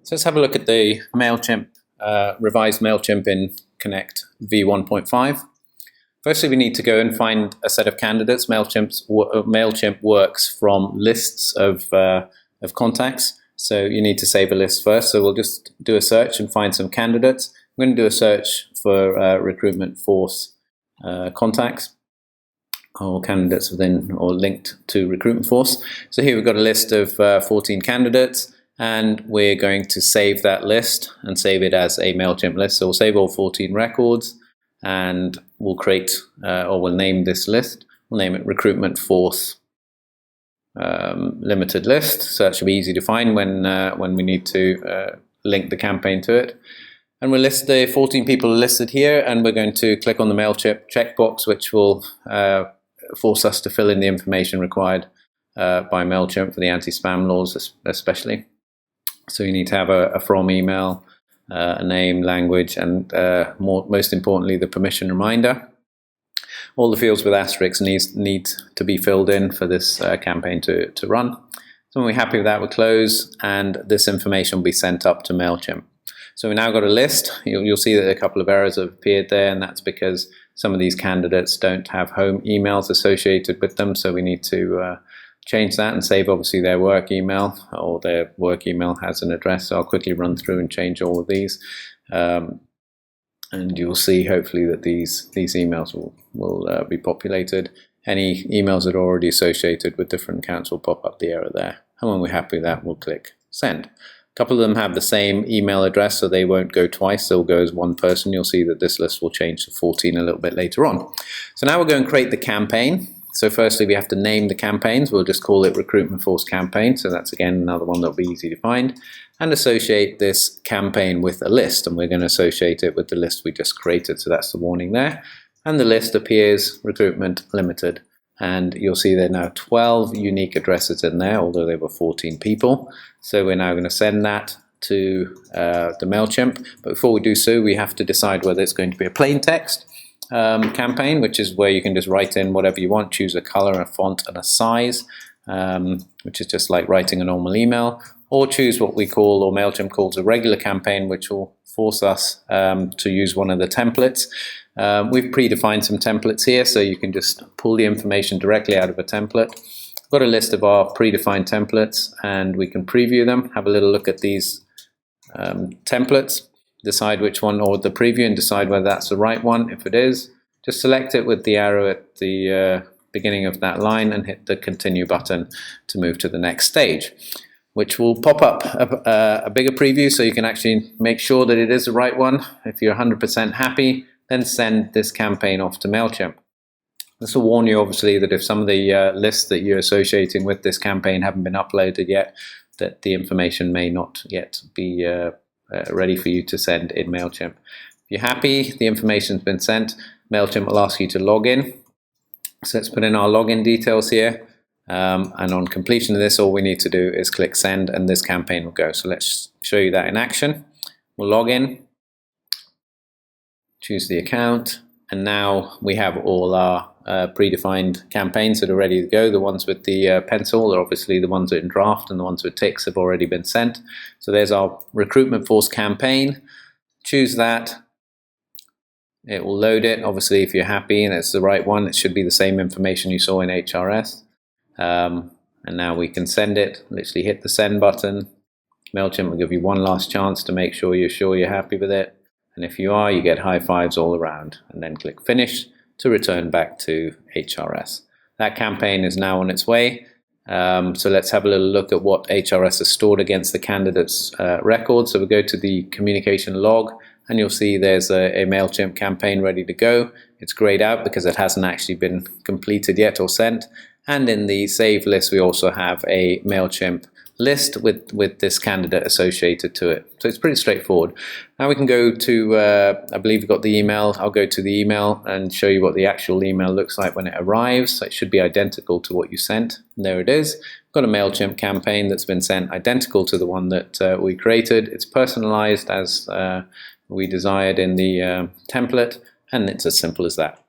So let's have a look at the MailChimp, revised MailChimp in Connect v1.5. Firstly, we need to go and find a set of candidates. MailChimp works from lists of contacts, so you need to save a list first. So we'll just do a search and find some candidates. I'm going to do a search for recruitment force contacts or candidates within or linked to recruitment force. So here we've got a list of 14 candidates, and we're going to save that list and save it as a MailChimp list. So we'll save all 14 records, and we'll create or we'll name this list. We'll name it recruitment force limited list. So that should be easy to find when we need to link the campaign to it. And we'll list the 14 people listed here, and we're going to click on the MailChimp checkbox, which will force us to fill in the information required by MailChimp for the anti-spam laws especially. So you need to have a from email, a name, language, and most importantly, the permission reminder. All the fields with asterisks need to be filled in for this campaign to run. So when we're happy with that, we'll close, and this information will be sent up to MailChimp. So we've now got a list. You'll see that a couple of errors have appeared there, and that's because some of these candidates don't have home emails associated with them. So we need to change that and save obviously their work email, or their work email has an address. So I'll quickly run through and change all of these. And you'll see hopefully that these emails will be populated. Any emails that are already associated with different accounts will pop up the error there. And when we're happy with that, we'll click send. A couple of them have the same email address, so they won't go twice. They'll go as one person. You'll see that this list will change to 14 a little bit later on. So now we'll go and create the campaign. So firstly, we have to name the campaigns. We'll just call it Recruitment Force Campaign. So that's, again, another one that'll be easy to find. And associate this campaign with a list. And we're going to associate it with the list we just created. So that's the warning there. And the list appears Recruitment Limited. And you'll see there are now 12 unique addresses in there, although there were 14 people. So we're now going to send that to the MailChimp. But before we do so, we have to decide whether it's going to be a plain text campaign, which is where you can just write in whatever you want, choose a color, a font, and a size, which is just like writing a normal email, or choose what we call, or MailChimp calls, a regular campaign, which will force us to use one of the templates. We've predefined some templates here, so you can just pull the information directly out of a template. I've got a list of our predefined templates, and we can preview them, have a little look at these templates, decide which one, or the preview, and decide whether that's the right one. If it is, just select it with the arrow at the beginning of that line and hit the continue button to move to the next stage, which will pop up a bigger preview, so you can actually make sure that it is the right one. If you're 100% happy, then send this campaign off to MailChimp. This will warn you, obviously, that if some of the lists that you're associating with this campaign haven't been uploaded yet, that the information may not yet be ready for you to send in MailChimp. If you're happy, the information's been sent, MailChimp will ask you to log in. So let's put in our login details here. And on completion of this, all we need to do is click send, and this campaign will go. So let's show you that in action. We'll log in, choose the account, and now we have all our predefined campaigns that are ready to go. The ones with the pencil are obviously the ones that are in draft, and the ones with ticks have already been sent. So there's our Recruitment Force campaign. Choose that. It will load it. Obviously, if you're happy and it's the right one, it should be the same information you saw in HRS. And now we can send it. Literally hit the send button. MailChimp will give you one last chance to make sure you're happy with it. And if you are, you get high fives all around. And then click finish to return back to HRS. That campaign is now on its way. So let's have a little look at what HRS has stored against the candidate's record. So we'll go to the communication log, and you'll see there's a MailChimp campaign ready to go. It's grayed out because it hasn't actually been completed yet or sent. And in the save list, we also have a MailChimp list with this candidate associated to it. So it's pretty straightforward. Now we can go to, I believe we've got the email. I'll go to the email and show you what the actual email looks like when it arrives. So it should be identical to what you sent. And there it is. We've got a MailChimp campaign that's been sent identical to the one that we created. It's personalized as we desired in the template, and it's as simple as that.